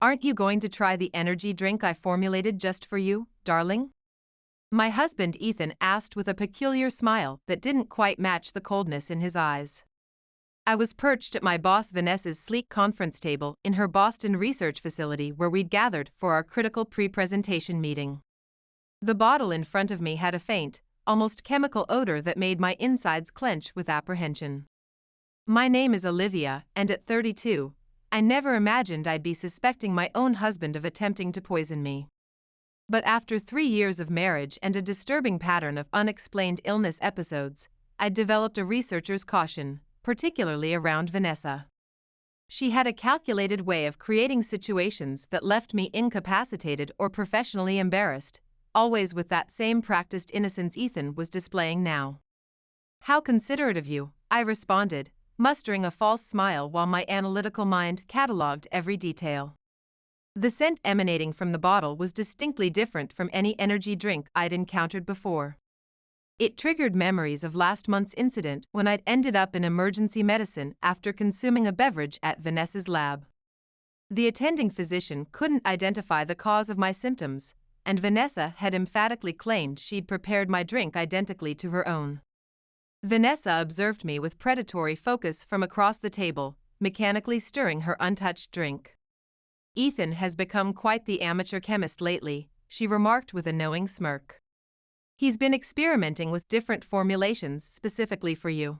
Aren't you going to try the energy drink I formulated just for you, darling? My husband Ethan asked with a peculiar smile that didn't quite match the coldness in his eyes. I was perched at my boss Vanessa's sleek conference table in her Boston research facility where we'd gathered for our critical pre-presentation meeting. The bottle in front of me had a faint, almost chemical odor that made my insides clench with apprehension. My name is Olivia, and at 32, I never imagined I'd be suspecting my own husband of attempting to poison me. But after 3 years of marriage and a disturbing pattern of unexplained illness episodes, I'd developed a researcher's caution, particularly around Vanessa. She had a calculated way of creating situations that left me incapacitated or professionally embarrassed, always with that same practiced innocence Ethan was displaying now. "How considerate of you," I responded, mustering a false smile while my analytical mind catalogued every detail. The scent emanating from the bottle was distinctly different from any energy drink I'd encountered before. It triggered memories of last month's incident when I'd ended up in emergency medicine after consuming a beverage at Vanessa's lab. The attending physician couldn't identify the cause of my symptoms, and Vanessa had emphatically claimed she'd prepared my drink identically to her own. Vanessa observed me with predatory focus from across the table, mechanically stirring her untouched drink. "Ethan has become quite the amateur chemist lately," she remarked with a knowing smirk. "He's been experimenting with different formulations specifically for you."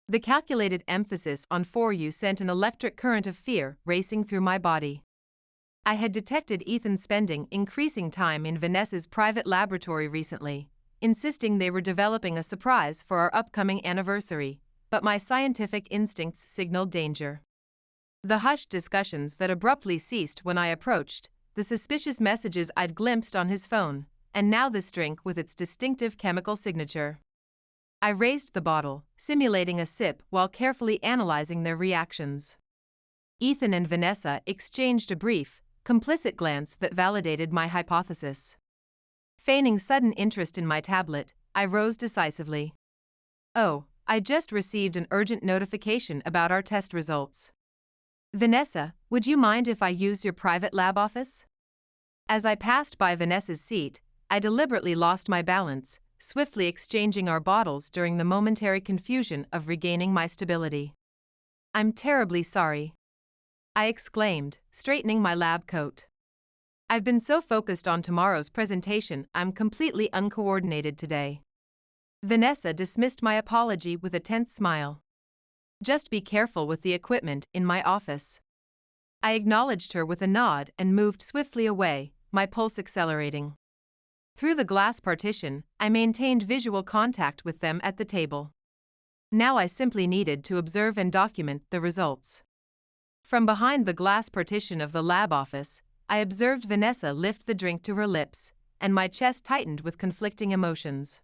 The calculated emphasis on "for you" sent an electric current of fear racing through my body. I had detected Ethan spending increasing time in Vanessa's private laboratory recently, insisting they were developing a surprise for our upcoming anniversary, but my scientific instincts signaled danger. The hushed discussions that abruptly ceased when I approached, the suspicious messages I'd glimpsed on his phone, and now this drink with its distinctive chemical signature. I raised the bottle, simulating a sip while carefully analyzing their reactions. Ethan and Vanessa exchanged a brief, complicit glance that validated my hypothesis. Feigning sudden interest in my tablet, I rose decisively. "Oh, I just received an urgent notification about our test results. Vanessa, would you mind if I use your private lab office?" As I passed by Vanessa's seat, I deliberately lost my balance, swiftly exchanging our bottles during the momentary confusion of regaining my stability. "I'm terribly sorry," I exclaimed, straightening my lab coat. "I've been so focused on tomorrow's presentation, I'm completely uncoordinated today." Vanessa dismissed my apology with a tense smile. "Just be careful with the equipment in my office." I acknowledged her with a nod and moved swiftly away, my pulse accelerating. Through the glass partition, I maintained visual contact with them at the table. Now I simply needed to observe and document the results. From behind the glass partition of the lab office, I observed Vanessa lift the drink to her lips, and my chest tightened with conflicting emotions.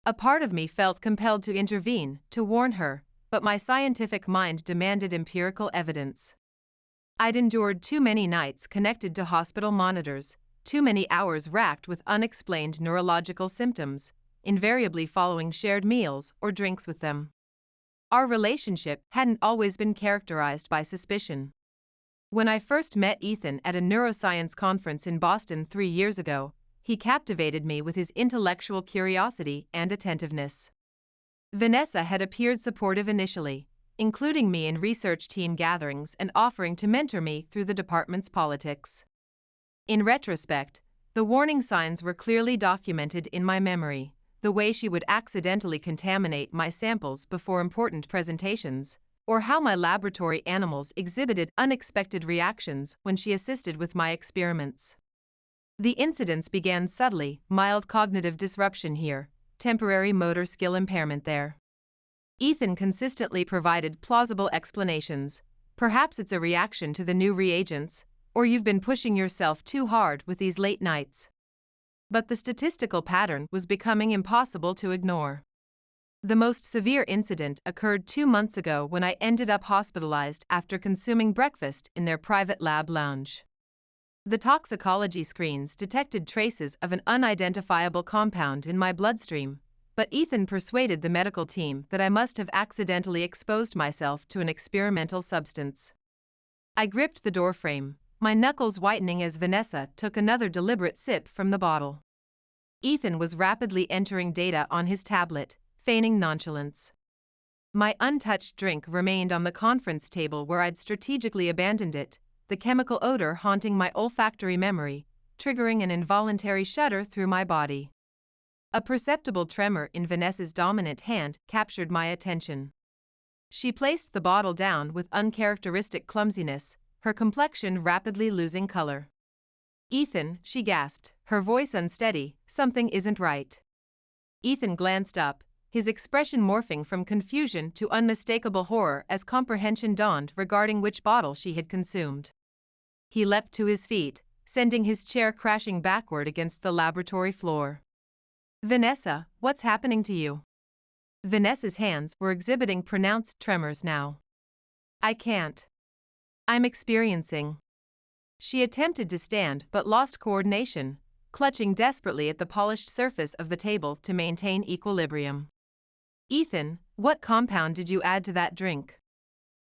A part of me felt compelled to intervene, to warn her, but my scientific mind demanded empirical evidence. I'd endured too many nights connected to hospital monitors, too many hours racked with unexplained neurological symptoms, invariably following shared meals or drinks with them. Our relationship hadn't always been characterized by suspicion. When I first met Ethan at a neuroscience conference in Boston 3 years ago, he captivated me with his intellectual curiosity and attentiveness. Vanessa had appeared supportive initially, including me in research team gatherings and offering to mentor me through the department's politics. In retrospect, the warning signs were clearly documented in my memory, the way she would accidentally contaminate my samples before important presentations, or how my laboratory animals exhibited unexpected reactions when she assisted with my experiments. The incidents began subtly, mild cognitive disruption here, temporary motor skill impairment there. Ethan consistently provided plausible explanations. "Perhaps it's a reaction to the new reagents, or you've been pushing yourself too hard with these late nights." But the statistical pattern was becoming impossible to ignore. The most severe incident occurred 2 months ago when I ended up hospitalized after consuming breakfast in their private lab lounge. The toxicology screens detected traces of an unidentifiable compound in my bloodstream, but Ethan persuaded the medical team that I must have accidentally exposed myself to an experimental substance. I gripped the doorframe, my knuckles whitening as Vanessa took another deliberate sip from the bottle. Ethan was rapidly entering data on his tablet, feigning nonchalance. My untouched drink remained on the conference table where I'd strategically abandoned it, the chemical odor haunting my olfactory memory, triggering an involuntary shudder through my body. A perceptible tremor in Vanessa's dominant hand captured my attention. She placed the bottle down with uncharacteristic clumsiness, her complexion rapidly losing color. "Ethan," she gasped, her voice unsteady, "something isn't right." Ethan glanced up, his expression morphing from confusion to unmistakable horror as comprehension dawned regarding which bottle she had consumed. He leapt to his feet, sending his chair crashing backward against the laboratory floor. "Vanessa, what's happening to you?" Vanessa's hands were exhibiting pronounced tremors now. "I can't. I'm experiencing." She attempted to stand but lost coordination, clutching desperately at the polished surface of the table to maintain equilibrium. "Ethan, what compound did you add to that drink?"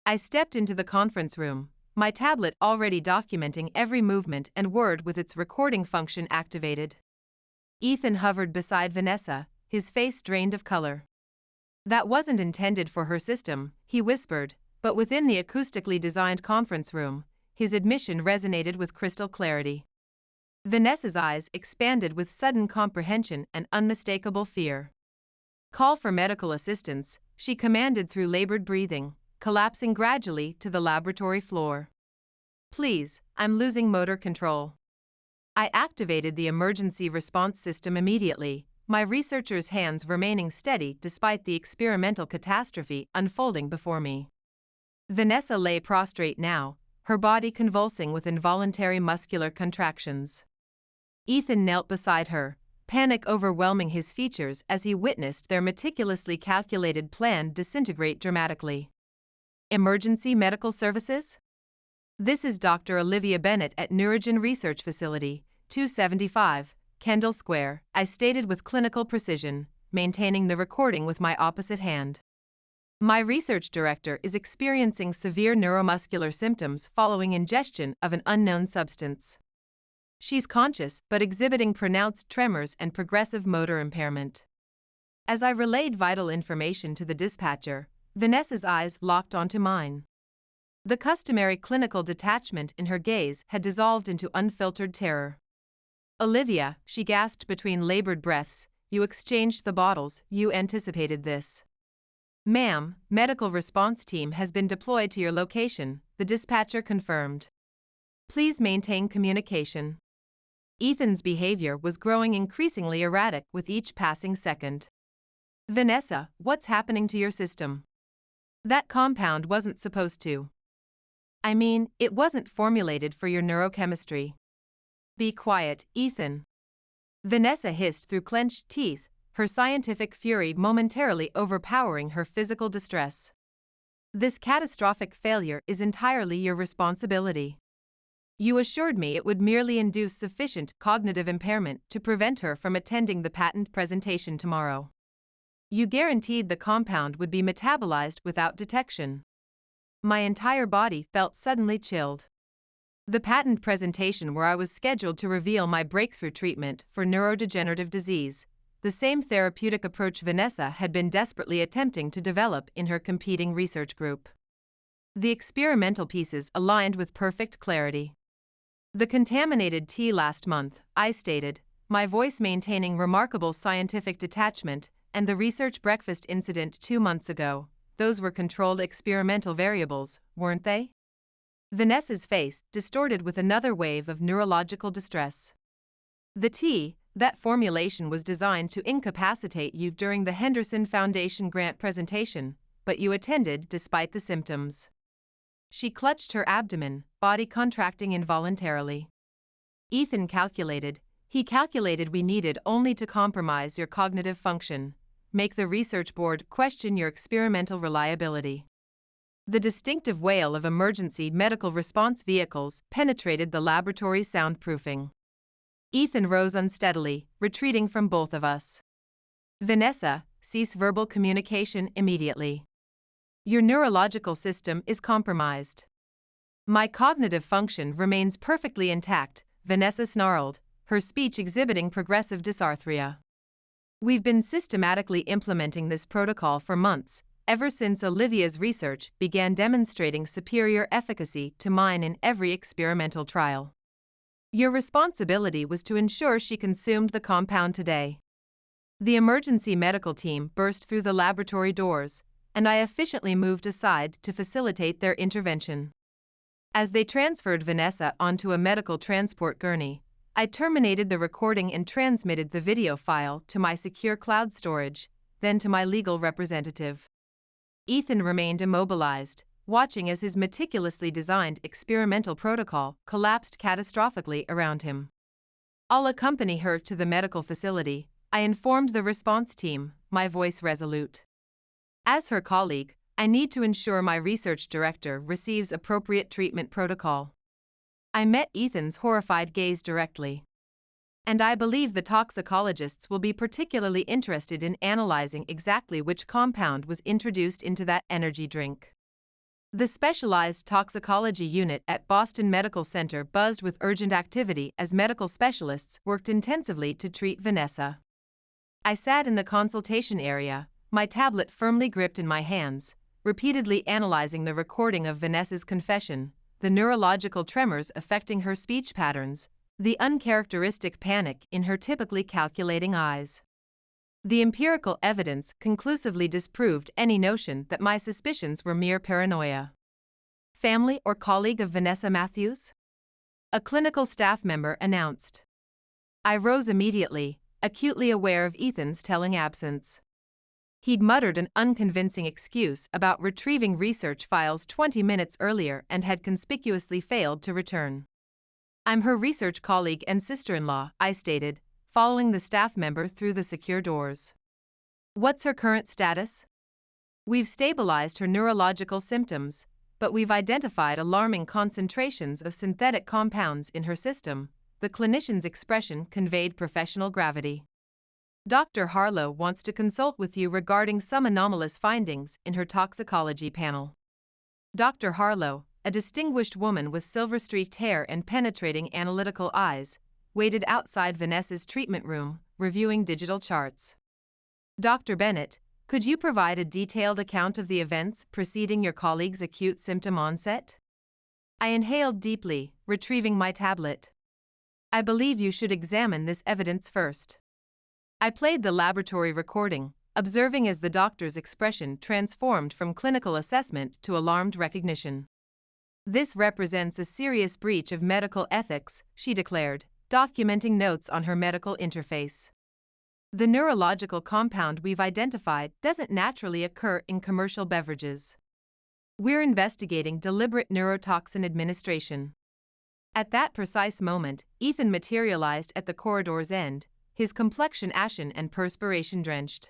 I stepped into the conference room, my tablet already documenting every movement and word with its recording function activated. Ethan hovered beside Vanessa, his face drained of color. "That wasn't intended for her system," he whispered, but within the acoustically designed conference room, his admission resonated with crystal clarity. Vanessa's eyes expanded with sudden comprehension and unmistakable fear. "Call for medical assistance," she commanded through labored breathing, collapsing gradually to the laboratory floor. "Please, I'm losing motor control." I activated the emergency response system immediately, my researcher's hands remaining steady despite the experimental catastrophe unfolding before me. Vanessa lay prostrate now, her body convulsing with involuntary muscular contractions. Ethan knelt beside her, panic overwhelming his features as he witnessed their meticulously calculated plan disintegrate dramatically. "Emergency medical services? This is Dr. Olivia Bennett at Neurogen Research Facility, 275, Kendall Square," I stated with clinical precision, maintaining the recording with my opposite hand. "My research director is experiencing severe neuromuscular symptoms following ingestion of an unknown substance. She's conscious but exhibiting pronounced tremors and progressive motor impairment." As I relayed vital information to the dispatcher, Vanessa's eyes locked onto mine. The customary clinical detachment in her gaze had dissolved into unfiltered terror. "Olivia," she gasped between labored breaths, "you exchanged the bottles, you anticipated this." "Ma'am, medical response team has been deployed to your location," the dispatcher confirmed. "Please maintain communication." Ethan's behavior was growing increasingly erratic with each passing second. "Vanessa, what's happening to your system? That compound wasn't supposed to. I mean, it wasn't formulated for your neurochemistry." "Be quiet, Ethan." Vanessa hissed through clenched teeth, her scientific fury momentarily overpowering her physical distress. "This catastrophic failure is entirely your responsibility. You assured me it would merely induce sufficient cognitive impairment to prevent her from attending the patent presentation tomorrow. You guaranteed the compound would be metabolized without detection." My entire body felt suddenly chilled. The patent presentation where I was scheduled to reveal my breakthrough treatment for neurodegenerative disease, the same therapeutic approach Vanessa had been desperately attempting to develop in her competing research group. The experimental pieces aligned with perfect clarity. "The contaminated tea last month," I stated, my voice maintaining remarkable scientific detachment, "and the research breakfast incident 2 months ago, those were controlled experimental variables, weren't they?" Vanessa's face distorted with another wave of neurological distress. "The tea, that formulation was designed to incapacitate you during the Henderson Foundation grant presentation, but you attended despite the symptoms." She clutched her abdomen, body contracting involuntarily. "Ethan calculated. He calculated we needed only to compromise your cognitive function, make the research board question your experimental reliability." The distinctive wail of emergency medical response vehicles penetrated the laboratory's soundproofing. Ethan rose unsteadily, retreating from both of us. "Vanessa, cease verbal communication immediately. Your neurological system is compromised." My cognitive function remains perfectly intact, Vanessa snarled, her speech exhibiting progressive dysarthria. We've been systematically implementing this protocol for months, ever since Olivia's research began demonstrating superior efficacy to mine in every experimental trial. Your responsibility was to ensure she consumed the compound today. The emergency medical team burst through the laboratory doors, and I efficiently moved aside to facilitate their intervention. As they transferred Vanessa onto a medical transport gurney, I terminated the recording and transmitted the video file to my secure cloud storage, then to my legal representative. Ethan remained immobilized, watching as his meticulously designed experimental protocol collapsed catastrophically around him. I'll accompany her to the medical facility, I informed the response team, my voice resolute. As her colleague, I need to ensure my research director receives appropriate treatment protocol. I met Ethan's horrified gaze directly. And I believe the toxicologists will be particularly interested in analyzing exactly which compound was introduced into that energy drink. The specialized toxicology unit at Boston Medical Center buzzed with urgent activity as medical specialists worked intensively to treat Vanessa. I sat in the consultation area, my tablet firmly gripped in my hands, repeatedly analyzing the recording of Vanessa's confession, the neurological tremors affecting her speech patterns, the uncharacteristic panic in her typically calculating eyes. The empirical evidence conclusively disproved any notion that my suspicions were mere paranoia. Family or colleague of Vanessa Matthews? A clinical staff member announced. I rose immediately, acutely aware of Ethan's telling absence. He'd muttered an unconvincing excuse about retrieving research files 20 minutes earlier and had conspicuously failed to return. I'm her research colleague and sister-in-law, I stated, following the staff member through the secure doors. What's her current status? We've stabilized her neurological symptoms, but we've identified alarming concentrations of synthetic compounds in her system. The clinician's expression conveyed professional gravity. Dr. Harlow wants to consult with you regarding some anomalous findings in her toxicology panel. Dr. Harlow, a distinguished woman with silver-streaked hair and penetrating analytical eyes, waited outside Vanessa's treatment room, reviewing digital charts. Dr. Bennett, could you provide a detailed account of the events preceding your colleague's acute symptom onset? I inhaled deeply, retrieving my tablet. I believe you should examine this evidence first. I played the laboratory recording, observing as the doctor's expression transformed from clinical assessment to alarmed recognition. This represents a serious breach of medical ethics, she declared, documenting notes on her medical interface. The neurological compound we've identified doesn't naturally occur in commercial beverages. We're investigating deliberate neurotoxin administration. At that precise moment, Ethan materialized at the corridor's end, his complexion ashen and perspiration-drenched.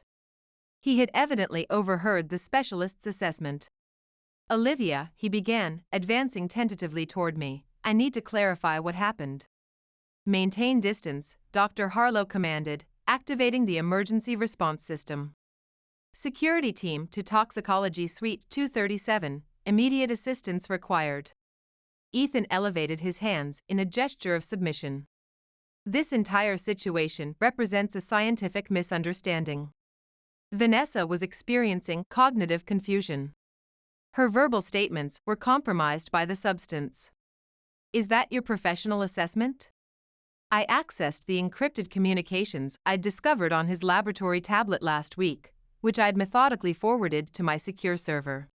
He had evidently overheard the specialist's assessment. Olivia, he began, advancing tentatively toward me, I need to clarify what happened. Maintain distance, Dr. Harlow commanded, activating the emergency response system. Security team to Toxicology Suite 237, immediate assistance required. Ethan elevated his hands in a gesture of submission. This entire situation represents a scientific misunderstanding. Vanessa was experiencing cognitive confusion. Her verbal statements were compromised by the substance. Is that your professional assessment? I accessed the encrypted communications I'd discovered on his laboratory tablet last week, which I'd methodically forwarded to my secure server.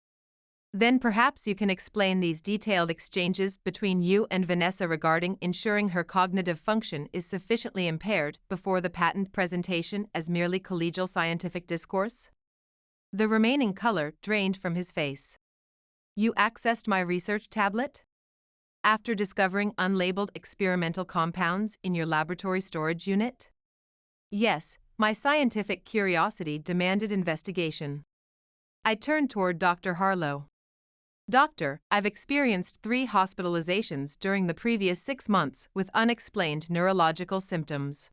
Then perhaps you can explain these detailed exchanges between you and Vanessa regarding ensuring her cognitive function is sufficiently impaired before the patent presentation as merely collegial scientific discourse? The remaining color drained from his face. You accessed my research tablet? After discovering unlabeled experimental compounds in your laboratory storage unit? Yes, my scientific curiosity demanded investigation. I turned toward Dr. Harlow. Doctor, I've experienced 3 hospitalizations during the previous 6 months with unexplained neurological symptoms.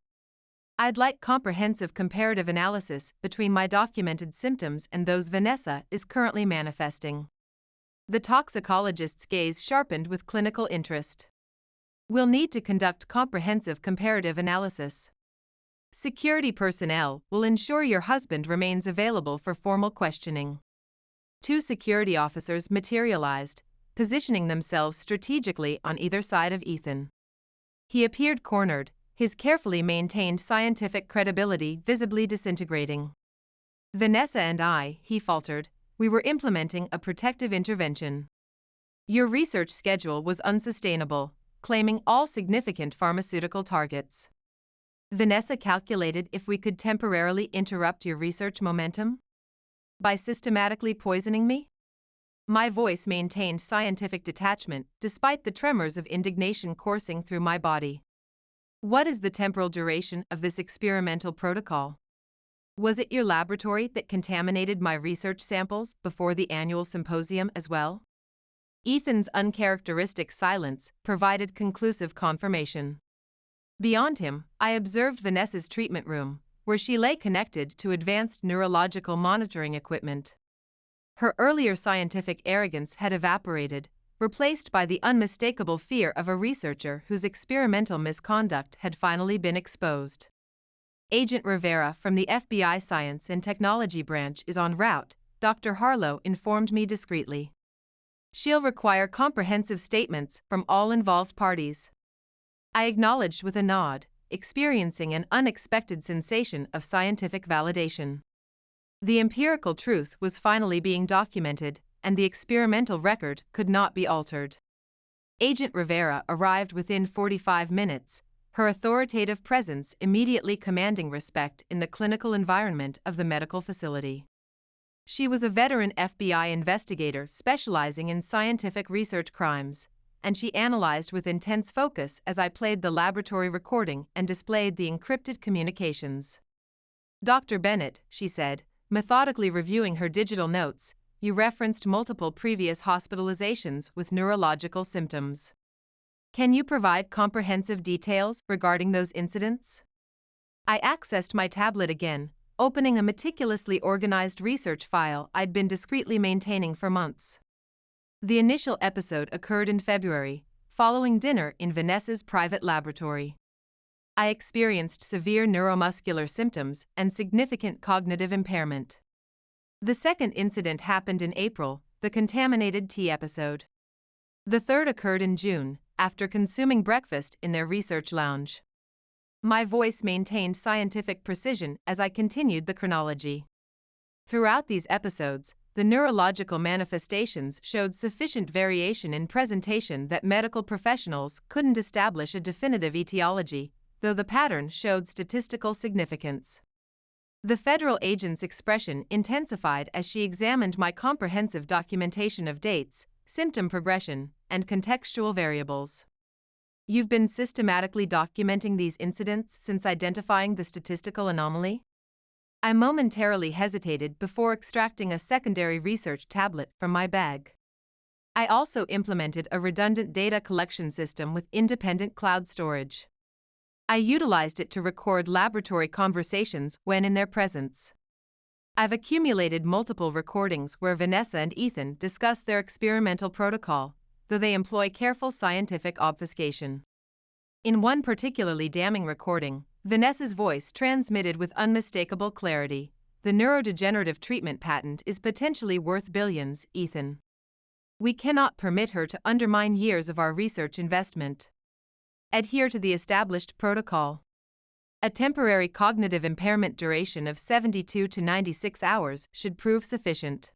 I'd like comprehensive comparative analysis between my documented symptoms and those Vanessa is currently manifesting. The toxicologist's gaze sharpened with clinical interest. We'll need to conduct comprehensive comparative analysis. Security personnel will ensure your husband remains available for formal questioning. 2 security officers materialized, positioning themselves strategically on either side of Ethan. He appeared cornered, his carefully maintained scientific credibility visibly disintegrating. Vanessa and I, he faltered, we were implementing a protective intervention. Your research schedule was unsustainable, claiming all significant pharmaceutical targets. Vanessa calculated if we could temporarily interrupt your research momentum? By systematically poisoning me? My voice maintained scientific detachment despite the tremors of indignation coursing through my body. What is the temporal duration of this experimental protocol? Was it your laboratory that contaminated my research samples before the annual symposium as well? Ethan's uncharacteristic silence provided conclusive confirmation. Beyond him, I observed Vanessa's treatment room, where she lay connected to advanced neurological monitoring equipment. Her earlier scientific arrogance had evaporated, replaced by the unmistakable fear of a researcher whose experimental misconduct had finally been exposed. Agent Rivera from the FBI Science and Technology Branch is en route, Dr. Harlow informed me discreetly. She'll require comprehensive statements from all involved parties. I acknowledged with a nod, experiencing an unexpected sensation of scientific validation. The empirical truth was finally being documented, and the experimental record could not be altered. Agent Rivera arrived within 45 minutes, her authoritative presence immediately commanding respect in the clinical environment of the medical facility. She was a veteran FBI investigator specializing in scientific research crimes, and she analyzed with intense focus as I played the laboratory recording and displayed the encrypted communications. Dr. Bennett, she said, methodically reviewing her digital notes, you referenced multiple previous hospitalizations with neurological symptoms. Can you provide comprehensive details regarding those incidents? I accessed my tablet again, opening a meticulously organized research file I'd been discreetly maintaining for months. The initial episode occurred in February, following dinner in Vanessa's private laboratory. I experienced severe neuromuscular symptoms and significant cognitive impairment. The second incident happened in April, the contaminated tea episode. The third occurred in June, after consuming breakfast in their research lounge. My voice maintained scientific precision as I continued the chronology. Throughout these episodes, the neurological manifestations showed sufficient variation in presentation that medical professionals couldn't establish a definitive etiology, though the pattern showed statistical significance. The federal agent's expression intensified as she examined my comprehensive documentation of dates, symptom progression, and contextual variables. You've been systematically documenting these incidents since identifying the statistical anomaly? I momentarily hesitated before extracting a secondary research tablet from my bag. I also implemented a redundant data collection system with independent cloud storage. I utilized it to record laboratory conversations when in their presence. I've accumulated multiple recordings where Vanessa and Ethan discuss their experimental protocol, though they employ careful scientific obfuscation. In one particularly damning recording, Vanessa's voice transmitted with unmistakable clarity, "The neurodegenerative treatment patent is potentially worth billions, Ethan. We cannot permit her to undermine years of our research investment. Adhere to the established protocol. A temporary cognitive impairment duration of 72 to 96 hours should prove sufficient."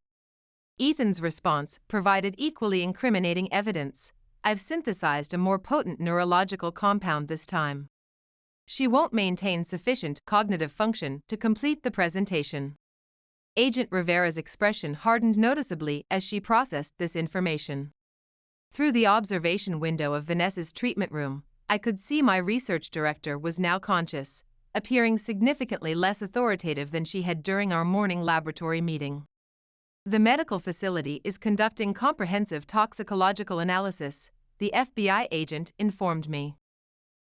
Ethan's response provided equally incriminating evidence. "I've synthesized a more potent neurological compound this time. She won't maintain sufficient cognitive function to complete the presentation." Agent Rivera's expression hardened noticeably as she processed this information. Through the observation window of Vanessa's treatment room, I could see my research director was now conscious, appearing significantly less authoritative than she had during our morning laboratory meeting. "The medical facility is conducting comprehensive toxicological analysis," the FBI agent informed me.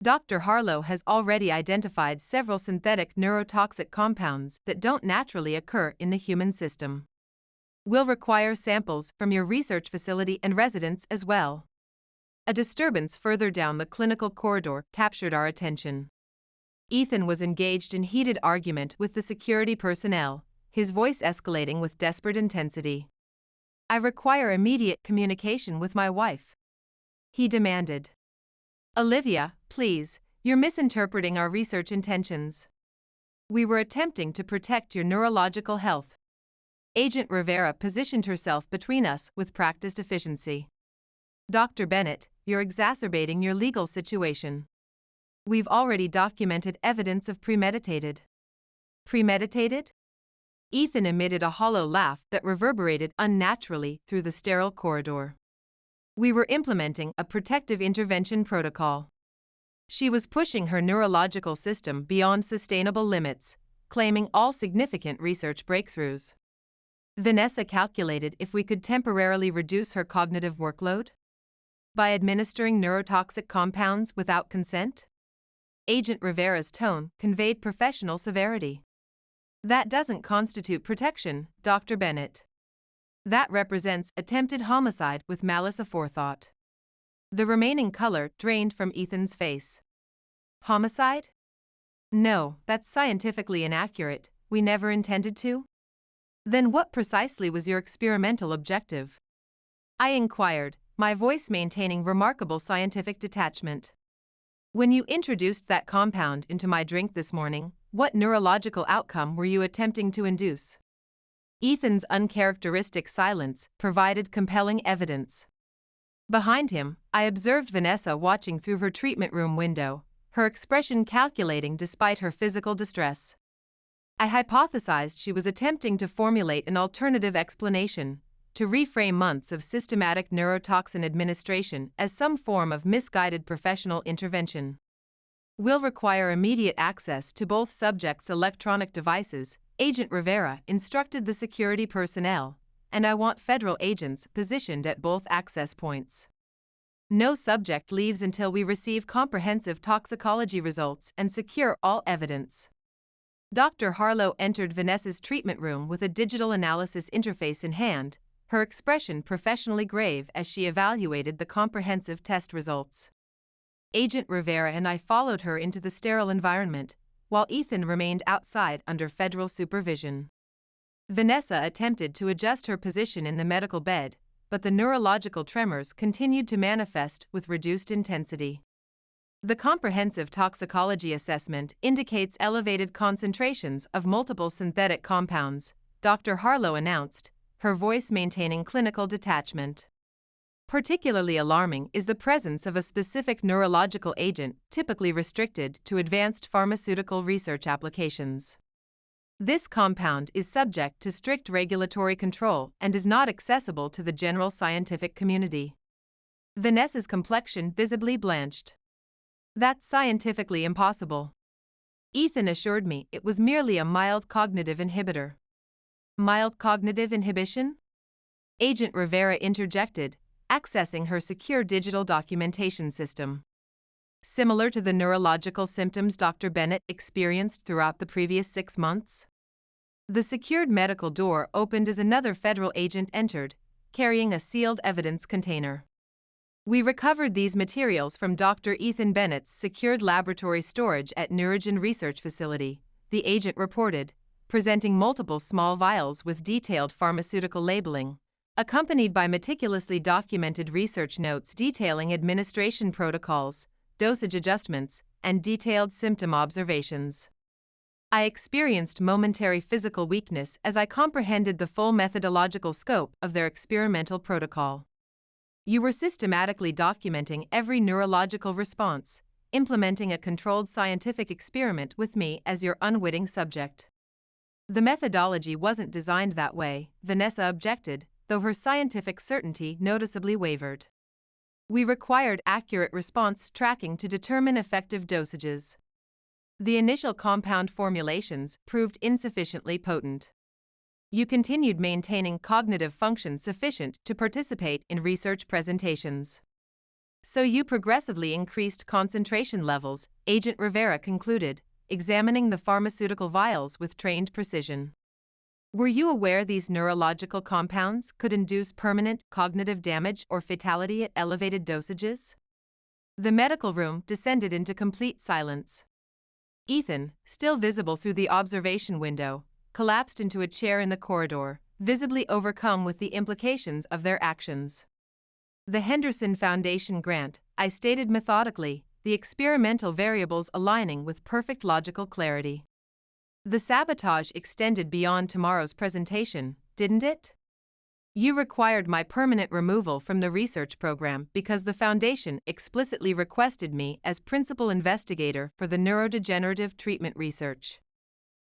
"Dr. Harlow has already identified several synthetic neurotoxic compounds that don't naturally occur in the human system. We'll require samples from your research facility and residents as well. A disturbance further down the clinical corridor captured our attention. Ethan was engaged in heated argument with the security personnel, his voice escalating with desperate intensity. "I require immediate communication with my wife," he demanded. "Olivia, please, you're misinterpreting our research intentions. We were attempting to protect your neurological health." Agent Rivera positioned herself between us with practiced efficiency. "Dr. Bennett, you're exacerbating your legal situation. We've already documented evidence of premeditated." Premeditated? Ethan emitted a hollow laugh that reverberated unnaturally through the sterile corridor. "We were implementing a protective intervention protocol." She was pushing her neurological system beyond sustainable limits, claiming all significant research breakthroughs. Vanessa calculated if we could temporarily reduce her cognitive workload by administering neurotoxic compounds without consent. Agent Rivera's tone conveyed professional severity. "That doesn't constitute protection, Dr. Bennett. That represents attempted homicide with malice aforethought." The remaining color drained from Ethan's face. "Homicide? No, that's scientifically inaccurate. We never intended to." "Then what precisely was your experimental objective?" I inquired, my voice maintaining remarkable scientific detachment. "When you introduced that compound into my drink this morning, what neurological outcome were you attempting to induce?" Ethan's uncharacteristic silence provided compelling evidence. Behind him, I observed Vanessa watching through her treatment room window, her expression calculating despite her physical distress. I hypothesized she was attempting to formulate an alternative explanation, to reframe months of systematic neurotoxin administration as some form of misguided professional intervention. "We'll require immediate access to both subjects' electronic devices," Agent Rivera instructed the security personnel, "and I want federal agents positioned at both access points. No subject leaves until we receive comprehensive toxicology results and secure all evidence." Dr. Harlow entered Vanessa's treatment room with a digital analysis interface in hand, her expression professionally grave as she evaluated the comprehensive test results. Agent Rivera and I followed her into the sterile environment, while Ethan remained outside under federal supervision. Vanessa attempted to adjust her position in the medical bed, but the neurological tremors continued to manifest with reduced intensity. "The comprehensive toxicology assessment indicates elevated concentrations of multiple synthetic compounds," Dr. Harlow announced, her voice maintaining clinical detachment. "Particularly alarming is the presence of a specific neurological agent typically restricted to advanced pharmaceutical research applications. This compound is subject to strict regulatory control and is not accessible to the general scientific community." Vanessa's complexion visibly blanched. "That's scientifically impossible." Ethan assured me it was merely a mild cognitive inhibitor. "Mild cognitive inhibition?" Agent Rivera interjected, accessing her secure digital documentation system. "Similar to the neurological symptoms Dr. Bennett experienced throughout the previous 6 months?" The secured medical door opened as another federal agent entered, carrying a sealed evidence container. "We recovered these materials from Dr. Ethan Bennett's secured laboratory storage at Neurogen Research Facility," the agent reported, presenting multiple small vials with detailed pharmaceutical labeling, accompanied by meticulously documented research notes detailing administration protocols, dosage adjustments, and detailed symptom observations. I experienced momentary physical weakness as I comprehended the full methodological scope of their experimental protocol. "You were systematically documenting every neurological response, implementing a controlled scientific experiment with me as your unwitting subject." "The methodology wasn't designed that way," Vanessa objected, though her scientific certainty noticeably wavered. "We required accurate response tracking to determine effective dosages. The initial compound formulations proved insufficiently potent. You continued maintaining cognitive function sufficient to participate in research presentations. So you progressively increased concentration levels," Agent Rivera concluded, examining the pharmaceutical vials with trained precision. Were you aware these neurological compounds could induce permanent cognitive damage or fatality at elevated dosages? The medical room descended into complete silence. Ethan, still visible through the observation window, collapsed into a chair in the corridor, visibly overcome with the implications of their actions. The Henderson Foundation grant, I stated methodically, the experimental variables aligning with perfect logical clarity. The sabotage extended beyond tomorrow's presentation, didn't it? You required my permanent removal from the research program because the Foundation explicitly requested me as principal investigator for the neurodegenerative treatment research.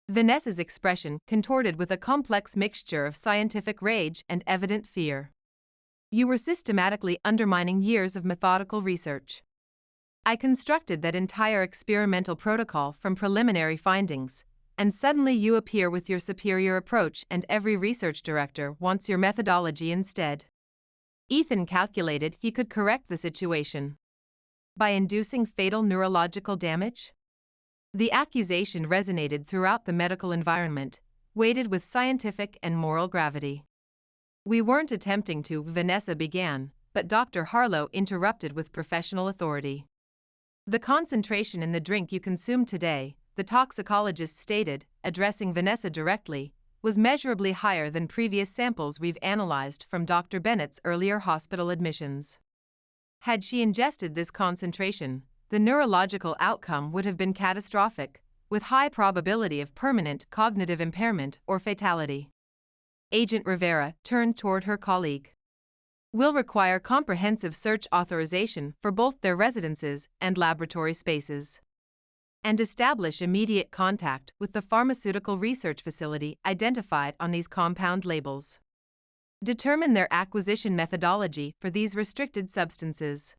Vanessa's expression contorted with a complex mixture of scientific rage and evident fear. You were systematically undermining years of methodical research. I constructed that entire experimental protocol from preliminary findings, and suddenly you appear with your superior approach and every research director wants your methodology instead. Ethan calculated he could correct the situation. By inducing fatal neurological damage? The accusation resonated throughout the medical environment, weighted with scientific and moral gravity. We weren't attempting to, Vanessa began, but Dr. Harlow interrupted with professional authority. The concentration in the drink you consumed today, the toxicologist stated, addressing Vanessa directly, was measurably higher than previous samples we've analyzed from Dr. Bennett's earlier hospital admissions. Had she ingested this concentration, the neurological outcome would have been catastrophic, with high probability of permanent cognitive impairment or fatality. Agent Rivera turned toward her colleague. Will require comprehensive search authorization for both their residences and laboratory spaces. And establish immediate contact with the pharmaceutical research facility identified on these compound labels. Determine their acquisition methodology for these restricted substances.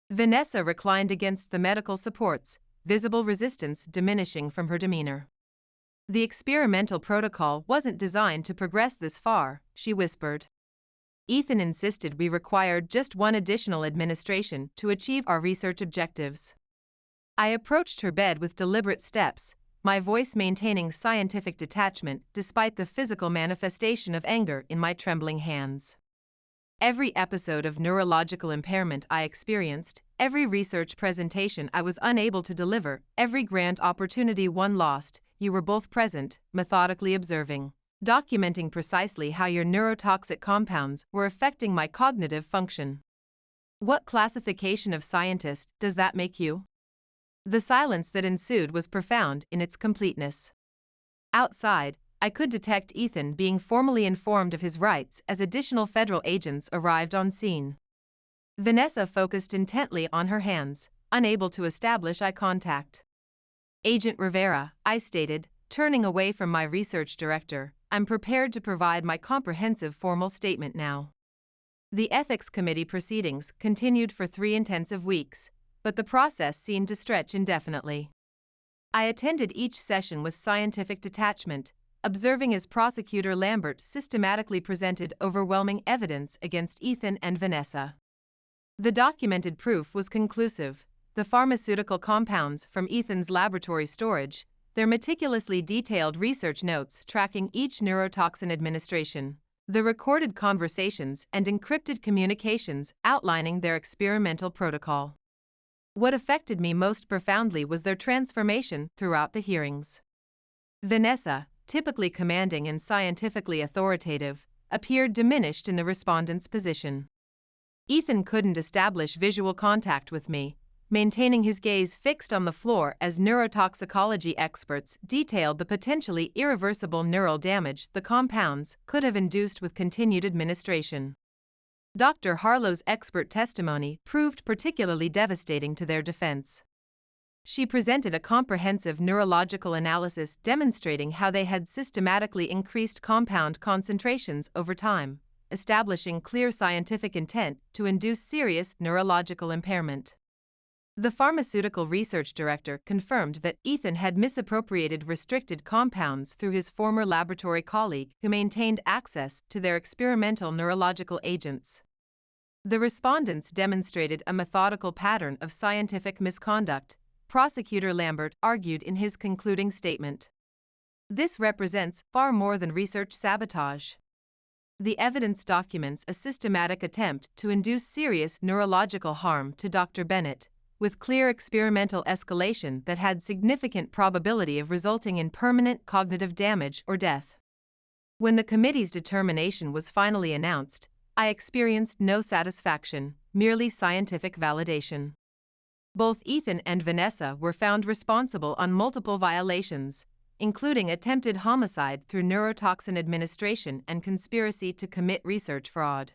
Vanessa reclined against the medical supports, visible resistance diminishing from her demeanor. The experimental protocol wasn't designed to progress this far, she whispered. Ethan insisted we required just one additional administration to achieve our research objectives. I approached her bed with deliberate steps, my voice maintaining scientific detachment despite the physical manifestation of anger in my trembling hands. Every episode of neurological impairment I experienced, every research presentation I was unable to deliver, every grant opportunity one lost, you were both present, methodically observing, documenting precisely how your neurotoxic compounds were affecting my cognitive function. What classification of scientist does that make you? The silence that ensued was profound in its completeness. Outside, I could detect Ethan being formally informed of his rights as additional federal agents arrived on scene. Vanessa focused intently on her hands, unable to establish eye contact. Agent Rivera, I stated, turning away from my research director, I'm prepared to provide my comprehensive formal statement now. The Ethics Committee proceedings continued for 3 intensive weeks, but the process seemed to stretch indefinitely. I attended each session with scientific detachment, observing as Prosecutor Lambert systematically presented overwhelming evidence against Ethan and Vanessa. The documented proof was conclusive: the pharmaceutical compounds from Ethan's laboratory storage, their meticulously detailed research notes tracking each neurotoxin administration, the recorded conversations and encrypted communications outlining their experimental protocol. What affected me most profoundly was their transformation throughout the hearings. Vanessa, typically commanding and scientifically authoritative, appeared diminished in the respondent's position. Ethan couldn't establish visual contact with me, maintaining his gaze fixed on the floor as neurotoxicology experts detailed the potentially irreversible neural damage the compounds could have induced with continued administration. Dr. Harlow's expert testimony proved particularly devastating to their defense. She presented a comprehensive neurological analysis demonstrating how they had systematically increased compound concentrations over time, establishing clear scientific intent to induce serious neurological impairment. The pharmaceutical research director confirmed that Ethan had misappropriated restricted compounds through his former laboratory colleague who maintained access to their experimental neurological agents. The respondents demonstrated a methodical pattern of scientific misconduct, Prosecutor Lambert argued in his concluding statement. This represents far more than research sabotage. The evidence documents a systematic attempt to induce serious neurological harm to Dr. Bennett, with clear experimental escalation that had significant probability of resulting in permanent cognitive damage or death. When the committee's determination was finally announced, I experienced no satisfaction, merely scientific validation. Both Ethan and Vanessa were found responsible on multiple violations, including attempted homicide through neurotoxin administration and conspiracy to commit research fraud.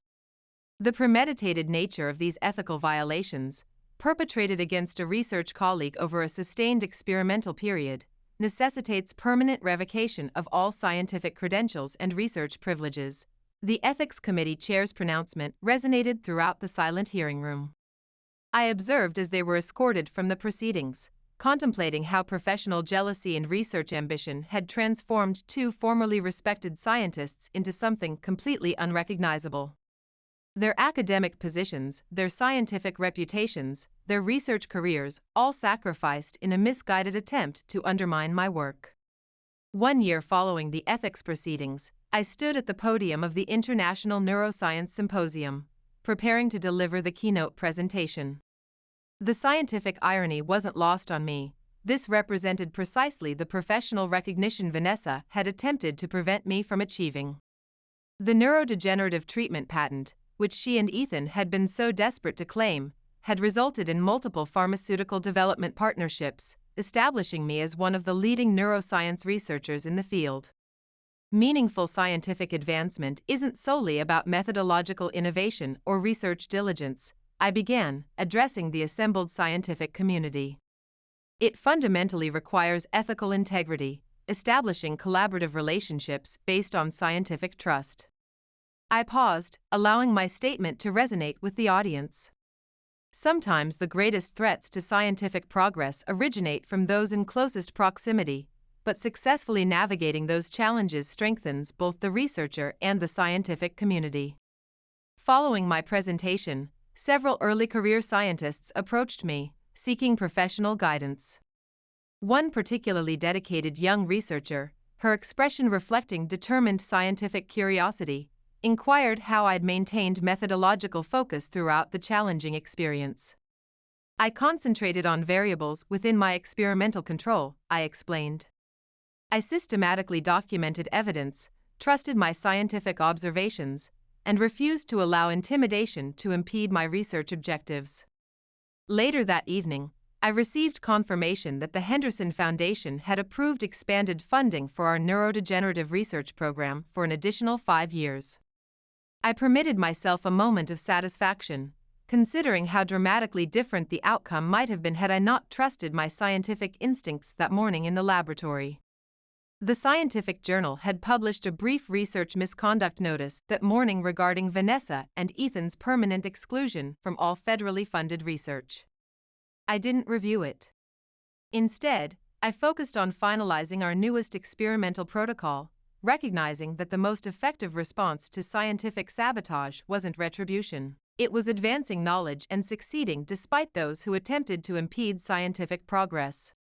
The premeditated nature of these ethical violations, perpetrated against a research colleague over a sustained experimental period, necessitates permanent revocation of all scientific credentials and research privileges. The Ethics Committee chair's pronouncement resonated throughout the silent hearing room. I observed as they were escorted from the proceedings, contemplating how professional jealousy and research ambition had transformed two formerly respected scientists into something completely unrecognizable. Their academic positions, their scientific reputations, their research careers, all sacrificed in a misguided attempt to undermine my work. 1 year following the ethics proceedings, I stood at the podium of the International Neuroscience Symposium, preparing to deliver the keynote presentation. The scientific irony wasn't lost on me. This represented precisely the professional recognition Vanessa had attempted to prevent me from achieving. The neurodegenerative treatment patent, which she and Ethan had been so desperate to claim, had resulted in multiple pharmaceutical development partnerships, establishing me as one of the leading neuroscience researchers in the field. Meaningful scientific advancement isn't solely about methodological innovation or research diligence, I began, addressing the assembled scientific community. It fundamentally requires ethical integrity, establishing collaborative relationships based on scientific trust. I paused, allowing my statement to resonate with the audience. Sometimes the greatest threats to scientific progress originate from those in closest proximity, but successfully navigating those challenges strengthens both the researcher and the scientific community. Following my presentation, several early career scientists approached me, seeking professional guidance. One particularly dedicated young researcher, her expression reflecting determined scientific curiosity, inquired how I'd maintained methodological focus throughout the challenging experience. I concentrated on variables within my experimental control, I explained. I systematically documented evidence, trusted my scientific observations, and refused to allow intimidation to impede my research objectives. Later that evening, I received confirmation that the Henderson Foundation had approved expanded funding for our neurodegenerative research program for an additional 5 years. I permitted myself a moment of satisfaction, considering how dramatically different the outcome might have been had I not trusted my scientific instincts that morning in the laboratory. The scientific journal had published a brief research misconduct notice that morning regarding Vanessa and Ethan's permanent exclusion from all federally funded research. I didn't review it. Instead, I focused on finalizing our newest experimental protocol, recognizing that the most effective response to scientific sabotage wasn't retribution. It was advancing knowledge and succeeding despite those who attempted to impede scientific progress.